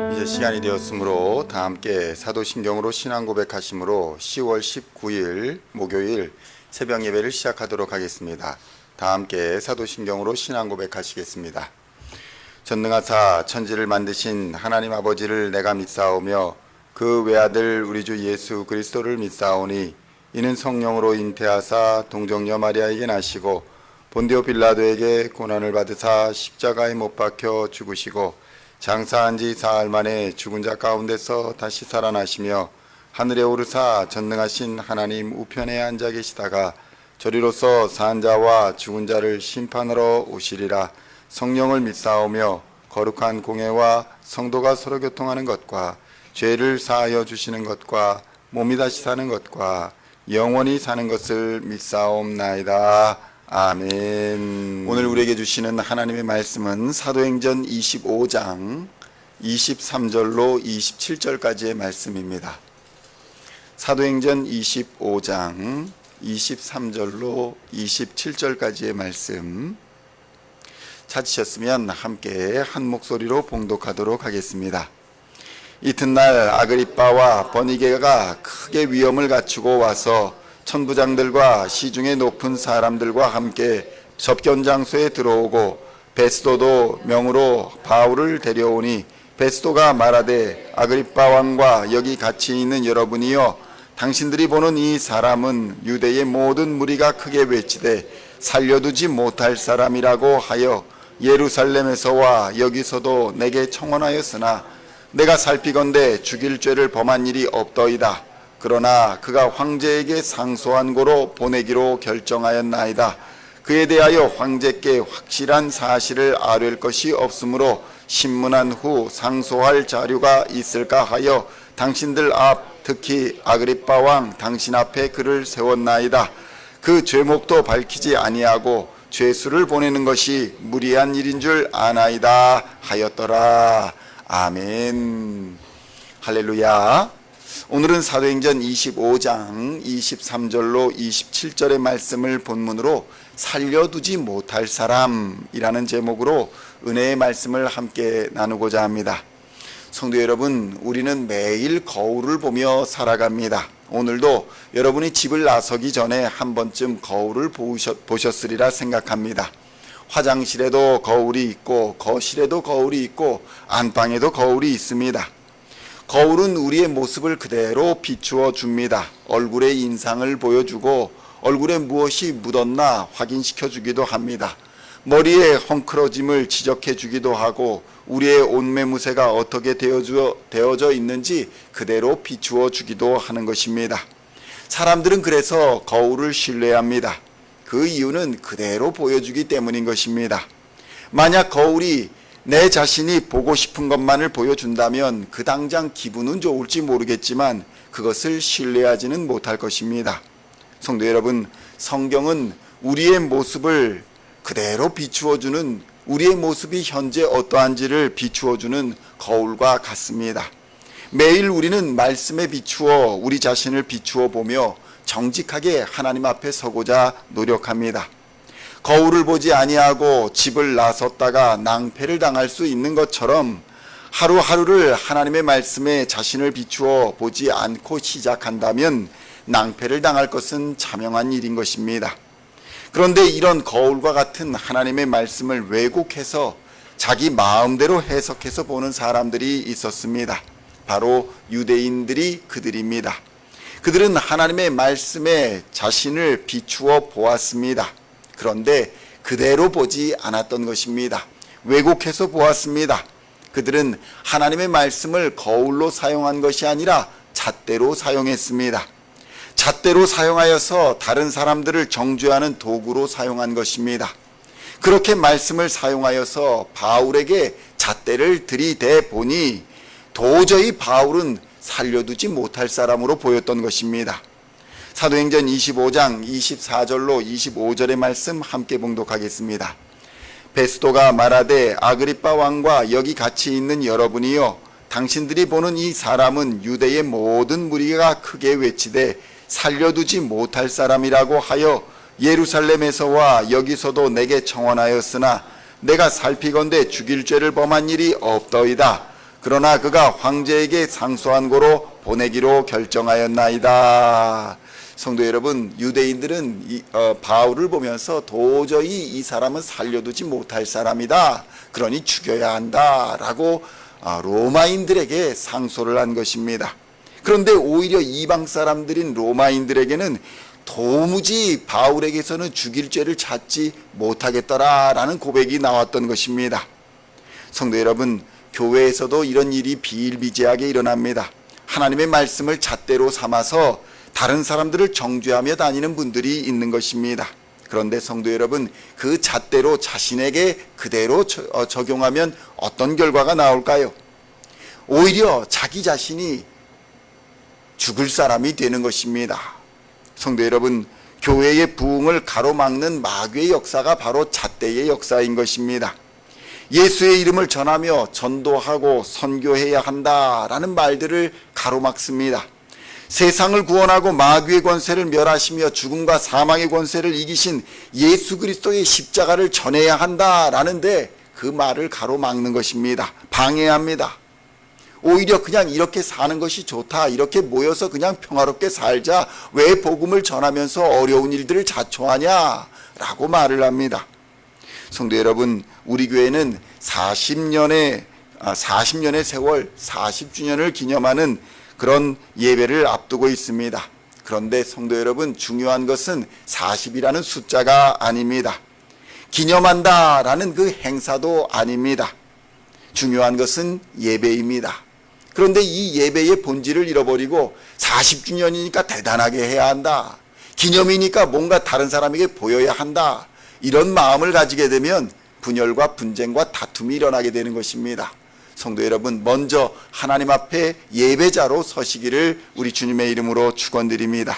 이제 시간이 되었으므로 다 함께 사도신경으로 신앙 고백하심으로 10월 19일 목요일 새벽 예배를 시작하도록 하겠습니다. 다 함께 사도신경으로 신앙 고백하시겠습니다. 전능하사 천지를 만드신 하나님 아버지를 내가 믿사오며 그 외아들 우리 주 예수 그리스도를 믿사오니 이는 성령으로 잉태하사 동정녀 마리아에게 나시고 본디오 빌라도에게 고난을 받으사 십자가에 못 박혀 죽으시고 장사한 지 사흘 만에 죽은 자 가운데서 다시 살아나시며 하늘에 오르사 전능하신 하나님 우편에 앉아 계시다가 저리로서 산 자와 죽은 자를 심판하러 오시리라. 성령을 믿사오며 거룩한 공회와 성도가 서로 교통하는 것과 죄를 사하여 주시는 것과 몸이 다시 사는 것과 영원히 사는 것을 믿사옵나이다. 아멘. 오늘 우리에게 주시는 하나님의 말씀은 사도행전 25장 23절로 27절까지의 말씀입니다. 사도행전 25장 23절로 27절까지의 말씀 찾으셨으면 함께 한 목소리로 봉독하도록 하겠습니다. 이튿날 아그리빠와 버니게가 크게 위험을 갖추고 와서 천부장들과 시중에 높은 사람들과 함께 접견 장소에 들어오고 베스도도 명으로 바울을 데려오니 베스도가 말하되 아그리빠 왕과 여기 같이 있는 여러분이여 당신들이 보는 이 사람은 유대의 모든 무리가 크게 외치되 살려두지 못할 사람이라고 하여 예루살렘에서와 여기서도 내게 청원하였으나 내가 살피건대 죽일 죄를 범한 일이 없더이다. 그러나 그가 황제에게 상소한 고로 보내기로 결정하였나이다. 그에 대하여 황제께 확실한 사실을 아뢰을 것이 없으므로 신문한 후 상소할 자료가 있을까 하여 당신들 앞 특히 아그리빠 왕 당신 앞에 그를 세웠나이다. 그 죄목도 밝히지 아니하고 죄수를 보내는 것이 무리한 일인 줄 아나이다 하였더라. 아멘. 할렐루야. 오늘은 사도행전 25장 23절로 27절의 말씀을 본문으로 살려두지 못할 사람이라는 제목으로 은혜의 말씀을 함께 나누고자 합니다. 성도 여러분, 우리는 매일 거울을 보며 살아갑니다. 오늘도 여러분이 집을 나서기 전에 한 번쯤 거울을 보셨으리라 생각합니다. 화장실에도 거울이 있고 거실에도 거울이 있고 안방에도 거울이 있습니다. 거울은 우리의 모습을 그대로 비추어 줍니다. 얼굴의 인상을 보여주고 얼굴에 무엇이 묻었나 확인시켜 주기도 합니다. 머리의 헝클어짐을 지적해 주기도 하고 우리의 옷매무새가 어떻게 되어져 있는지 그대로 비추어 주기도 하는 것입니다. 사람들은 그래서 거울을 신뢰합니다. 그 이유는 그대로 보여주기 때문인 것입니다. 만약 거울이 내 자신이 보고 싶은 것만을 보여준다면 그 당장 기분은 좋을지 모르겠지만 그것을 신뢰하지는 못할 것입니다. 성도 여러분, 성경은 우리의 모습을 그대로 비추어주는, 우리의 모습이 현재 어떠한지를 비추어주는 거울과 같습니다. 매일 우리는 말씀에 비추어 우리 자신을 비추어 보며 정직하게 하나님 앞에 서고자 노력합니다. 거울을 보지 아니하고 집을 나섰다가 낭패를 당할 수 있는 것처럼 하루하루를 하나님의 말씀에 자신을 비추어 보지 않고 시작한다면 낭패를 당할 것은 자명한 일인 것입니다. 그런데 이런 거울과 같은 하나님의 말씀을 왜곡해서 자기 마음대로 해석해서 보는 사람들이 있었습니다. 바로 유대인들이 그들입니다. 그들은 하나님의 말씀에 자신을 비추어 보았습니다. 그런데 그대로 보지 않았던 것입니다. 왜곡해서 보았습니다. 그들은 하나님의 말씀을 거울로 사용한 것이 아니라 잣대로 사용했습니다. 잣대로 사용하여서 다른 사람들을 정죄하는 도구로 사용한 것입니다. 그렇게 말씀을 사용하여서 바울에게 잣대를 들이대 보니 도저히 바울은 살려두지 못할 사람으로 보였던 것입니다. 사도행전 25장 24절로 25절의 말씀 함께 봉독하겠습니다. 베스도가 말하되 아그리빠 왕과 여기 같이 있는 여러분이여 당신들이 보는 이 사람은 유대의 모든 무리가 크게 외치되 살려두지 못할 사람이라고 하여 예루살렘에서와 여기서도 내게 청원하였으나 내가 살피건대 죽일 죄를 범한 일이 없더이다. 그러나 그가 황제에게 상소한 고로 보내기로 결정하였나이다. 성도 여러분, 유대인들은 바울을 보면서 도저히 이 사람은 살려두지 못할 사람이다, 그러니 죽여야 한다 라고 로마인들에게 상소를 한 것입니다. 그런데 오히려 이방 사람들인 로마인들에게는 도무지 바울에게서는 죽일 죄를 찾지 못하겠더라라는 고백이 나왔던 것입니다. 성도 여러분, 교회에서도 이런 일이 비일비재하게 일어납니다. 하나님의 말씀을 잣대로 삼아서 다른 사람들을 정죄하며 다니는 분들이 있는 것입니다. 그런데 성도 여러분, 그 잣대로 자신에게 그대로 적용하면 어떤 결과가 나올까요? 오히려 자기 자신이 죽을 사람이 되는 것입니다. 성도 여러분, 교회의 부흥을 가로막는 마귀의 역사가 바로 잣대의 역사인 것입니다. 예수의 이름을 전하며 전도하고 선교해야 한다라는 말들을 가로막습니다. 세상을 구원하고 마귀의 권세를 멸하시며 죽음과 사망의 권세를 이기신 예수 그리스도의 십자가를 전해야 한다라는데 그 말을 가로막는 것입니다. 방해합니다. 오히려 그냥 이렇게 사는 것이 좋다, 이렇게 모여서 그냥 평화롭게 살자, 왜 복음을 전하면서 어려운 일들을 자초하냐 라고 말을 합니다. 성도 여러분, 우리 교회는 40년의 세월 40주년을 기념하는 그런 예배를 앞두고 있습니다. 그런데 성도 여러분, 중요한 것은 40이라는 숫자가 아닙니다. 기념한다라는 그 행사도 아닙니다. 중요한 것은 예배입니다. 그런데 이 예배의 본질을 잃어버리고 40주년이니까 대단하게 해야 한다, 기념이니까 뭔가 다른 사람에게 보여야 한다, 이런 마음을 가지게 되면 분열과 분쟁과 다툼이 일어나게 되는 것입니다. 성도 여러분, 먼저 하나님 앞에 예배자로 서시기를 우리 주님의 이름으로 축원드립니다.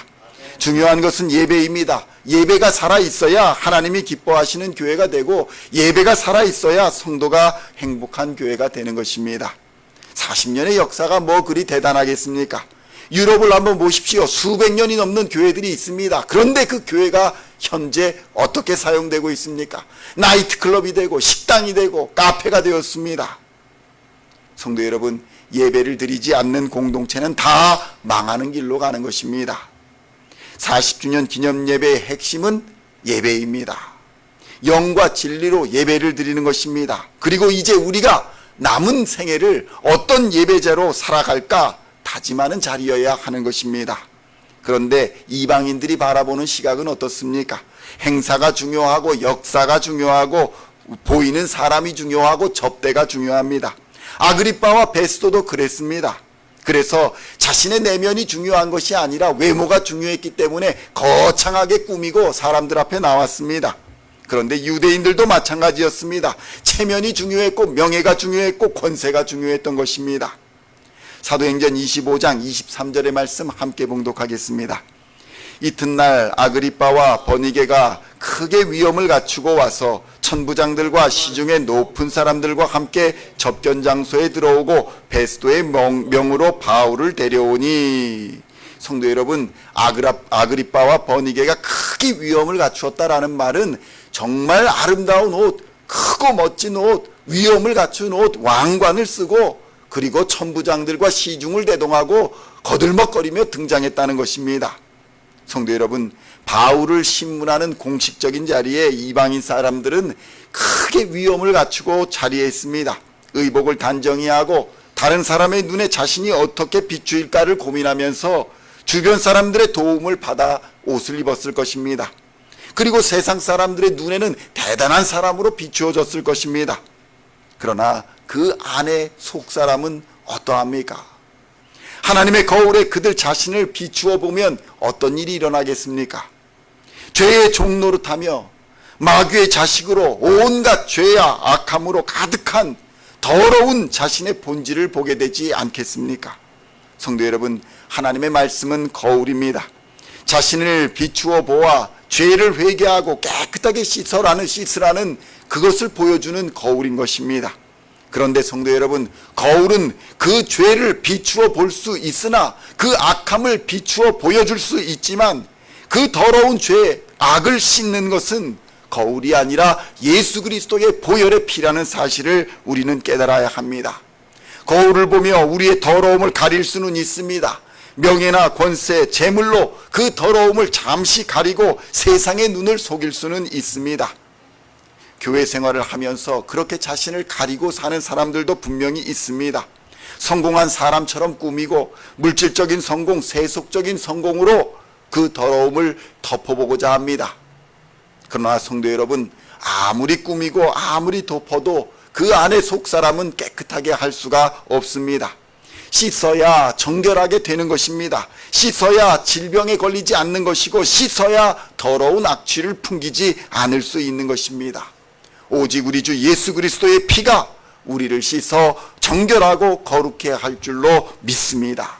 중요한 것은 예배입니다. 예배가 살아있어야 하나님이 기뻐하시는 교회가 되고, 예배가 살아있어야 성도가 행복한 교회가 되는 것입니다. 40년의 역사가 뭐 그리 대단하겠습니까? 유럽을 한번 보십시오. 수백 년이 넘는 교회들이 있습니다. 그런데 그 교회가 현재 어떻게 사용되고 있습니까? 나이트클럽이 되고 식당이 되고 카페가 되었습니다. 성도 여러분, 예배를 드리지 않는 공동체는 다 망하는 길로 가는 것입니다. 40주년 기념 예배의 핵심은 예배입니다. 영과 진리로 예배를 드리는 것입니다. 그리고 이제 우리가 남은 생애를 어떤 예배자로 살아갈까 다짐하는 자리여야 하는 것입니다. 그런데 이방인들이 바라보는 시각은 어떻습니까? 행사가 중요하고 역사가 중요하고 보이는 사람이 중요하고 접대가 중요합니다. 아그리빠와 베스도도 그랬습니다. 그래서 자신의 내면이 중요한 것이 아니라 외모가 중요했기 때문에 거창하게 꾸미고 사람들 앞에 나왔습니다. 그런데 유대인들도 마찬가지였습니다. 체면이 중요했고 명예가 중요했고 권세가 중요했던 것입니다. 사도행전 25장 23절의 말씀 함께 봉독하겠습니다. 이튿날 아그리빠와 버니게가 크게 위엄을 갖추고 와서 천부장들과 시중의 높은 사람들과 함께 접견 장소에 들어오고 베스도의 명으로 바울을 데려오니. 성도 여러분, 아그리빠와 버니게가 크게 위엄을 갖추었다라는 말은 정말 아름다운 옷, 크고 멋진 옷, 위엄을 갖춘 옷, 왕관을 쓰고 그리고 천부장들과 시중을 대동하고 거들먹거리며 등장했다는 것입니다. 성도 여러분, 바울을 신문하는 공식적인 자리에 이방인 사람들은 크게 위엄을 갖추고 자리했습니다. 의복을 단정히 하고 다른 사람의 눈에 자신이 어떻게 비추일까를 고민하면서 주변 사람들의 도움을 받아 옷을 입었을 것입니다. 그리고 세상 사람들의 눈에는 대단한 사람으로 비추어졌을 것입니다. 그러나 그 안의 속사람은 어떠합니까? 하나님의 거울에 그들 자신을 비추어 보면 어떤 일이 일어나겠습니까? 죄의 종노릇하며 마귀의 자식으로 온갖 죄와 악함으로 가득한 더러운 자신의 본질을 보게 되지 않겠습니까? 성도 여러분, 하나님의 말씀은 거울입니다. 자신을 비추어 보아 죄를 회개하고 깨끗하게 씻으라는 그것을 보여주는 거울인 것입니다. 그런데 성도 여러분, 거울은 그 죄를 비추어 볼 수 있으나 그 악함을 비추어 보여줄 수 있지만 그 더러운 죄, 악을 씻는 것은 거울이 아니라 예수 그리스도의 보혈의 피라는 사실을 우리는 깨달아야 합니다. 거울을 보며 우리의 더러움을 가릴 수는 있습니다. 명예나 권세, 재물로 그 더러움을 잠시 가리고 세상의 눈을 속일 수는 있습니다. 교회 생활을 하면서 그렇게 자신을 가리고 사는 사람들도 분명히 있습니다. 성공한 사람처럼 꾸미고 물질적인 성공, 세속적인 성공으로 그 더러움을 덮어보고자 합니다. 그러나 성도 여러분, 아무리 꾸미고 아무리 덮어도 그 안에 속사람은 깨끗하게 할 수가 없습니다. 씻어야 정결하게 되는 것입니다. 씻어야 질병에 걸리지 않는 것이고, 씻어야 더러운 악취를 풍기지 않을 수 있는 것입니다. 오직 우리 주 예수 그리스도의 피가 우리를 씻어 정결하고 거룩해 할 줄로 믿습니다.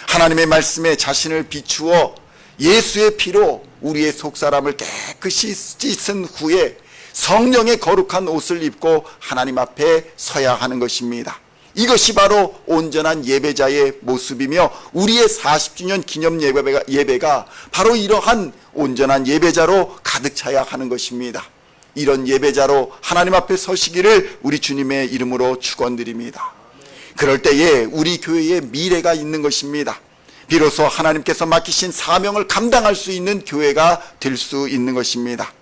하나님의 말씀에 자신을 비추어 예수의 피로 우리의 속사람을 깨끗이 씻은 후에 성령의 거룩한 옷을 입고 하나님 앞에 서야 하는 것입니다. 이것이 바로 온전한 예배자의 모습이며, 우리의 40주년 기념 예배가 바로 이러한 온전한 예배자로 가득 차야 하는 것입니다. 이런 예배자로 하나님 앞에 서시기를 우리 주님의 이름으로 축원드립니다. 그럴 때에 우리 교회에 미래가 있는 것입니다. 비로소 하나님께서 맡기신 사명을 감당할 수 있는 교회가 될 수 있는 것입니다.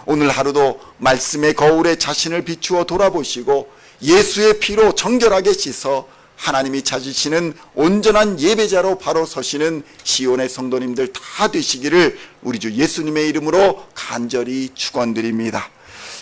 오늘 하루도 말씀의 거울에 자신을 비추어 돌아보시고 예수의 피로 정결하게 씻어 하나님이 찾으시는 온전한 예배자로 바로 서시는 시온의 성도님들 다 되시기를 우리 주 예수님의 이름으로 간절히 축원드립니다.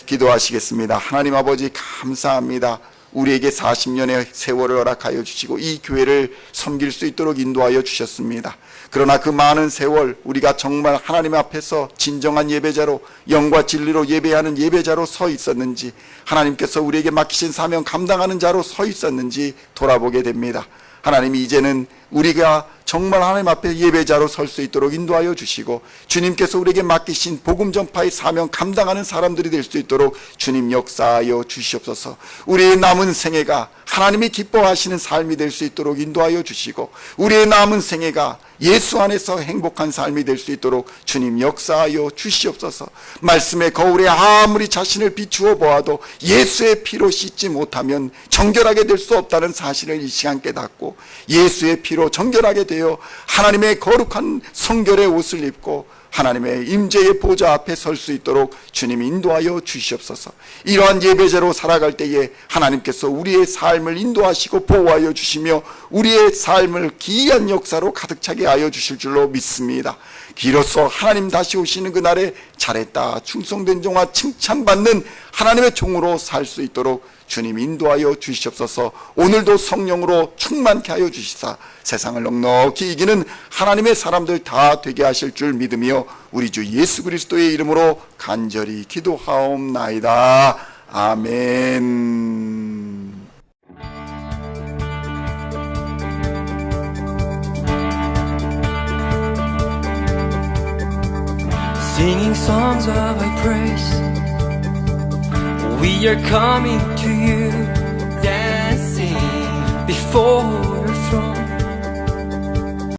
기도하시겠습니다. 하나님 아버지, 감사합니다. 우리에게 40년의 세월을 허락하여 주시고 이 교회를 섬길 수 있도록 인도하여 주셨습니다. 그러나 그 많은 세월 우리가 정말 하나님 앞에서 진정한 예배자로, 영과 진리로 예배하는 예배자로 서 있었는지, 하나님께서 우리에게 맡기신 사명 감당하는 자로 서 있었는지 돌아보게 됩니다. 하나님이 이제는 우리가 정말 하나님 앞에 예배자로 설 수 있도록 인도하여 주시고, 주님께서 우리에게 맡기신 복음 전파의 사명 감당하는 사람들이 될 수 있도록 주님 역사하여 주시옵소서. 우리의 남은 생애가 하나님이 기뻐하시는 삶이 될 수 있도록 인도하여 주시고, 우리의 남은 생애가 예수 안에서 행복한 삶이 될 수 있도록 주님 역사하여 주시옵소서. 말씀의 거울에 아무리 자신을 비추어 보아도 예수의 피로 씻지 못하면 정결하게 될 수 없다는 사실을 이 시간 깨닫고, 예수의 피로 정결하게 되어 하나님의 거룩한 성결의 옷을 입고 하나님의 임재의 보좌 앞에 설 수 있도록 주님 인도하여 주시옵소서. 이러한 예배자로 살아갈 때에 하나님께서 우리의 삶을 인도하시고 보호하여 주시며 우리의 삶을 기이한 역사로 가득 차게 하여 주실 줄로 믿습니다. 비로소 하나님 다시 오시는 그날에 잘했다, 충성된 종아, 칭찬받는 하나님의 종으로 살 수 있도록 주님 인도하여 주시옵소서. 오늘도 성령으로 충만케 하여 주시사 세상을 넉넉히 이기는 하나님의 사람들 다 되게 하실 줄 믿으며 우리 주 예수 그리스도의 이름으로 간절히 기도하옵나이다. 아멘. Singing songs of thy praise, we are coming to you, dancing before